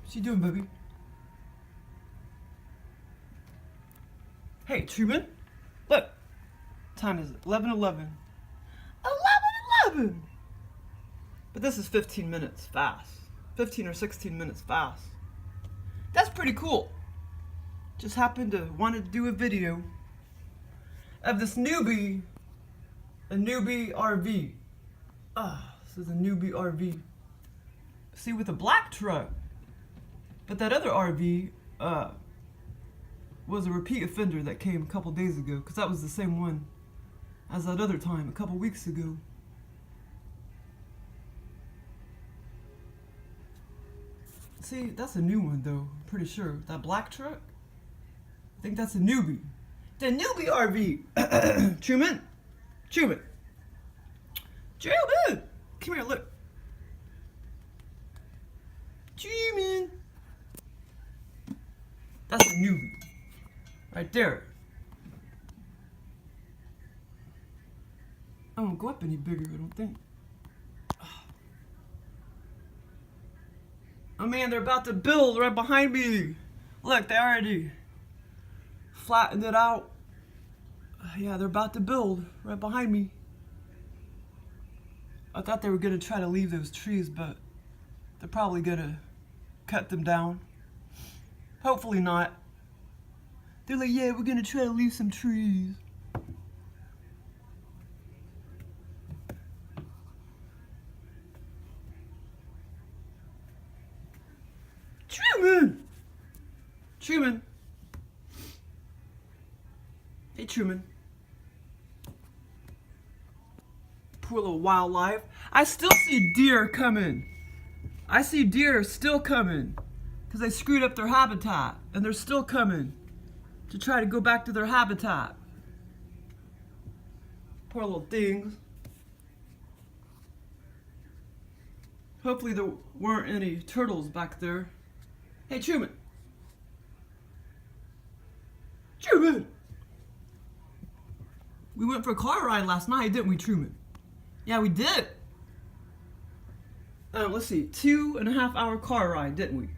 What you doing, baby? Hey, Truman. Look. Time is 11:11. 11:11! But this is 15 minutes fast. 15 or 16 minutes fast. That's pretty cool. Just happened to want to do a video of this newbie. A newbie RV. This is a newbie RV. See, with a black truck. But that other RV was a repeat offender that came a couple days ago, because that was the same one as that other time a couple weeks ago. See, that's a new one though, I'm pretty sure. That black truck, I think that's a newbie. The newbie RV. Truman. Truman. Truman. Come here, look. Truman. That's a newbie. Right there. I don't go up any bigger, I don't think. Oh man, they're about to build right behind me. Look, they already flattened it out. Yeah, they're about to build right behind me. I thought they were gonna try to leave those trees, but they're probably gonna cut them down. Hopefully not. They're like, yeah, we're gonna try to leave some trees. Truman! Truman. Hey, Truman. Poor little wildlife. I still see deer coming. I see deer still coming. Because they screwed up their habitat. And they're still coming to try to go back to their habitat. Poor little things. Hopefully there weren't any turtles back there. Hey, Truman. Truman! We went for a car ride last night, didn't we, Truman? Yeah, we did. Let's see, 2.5 hour car ride, didn't we?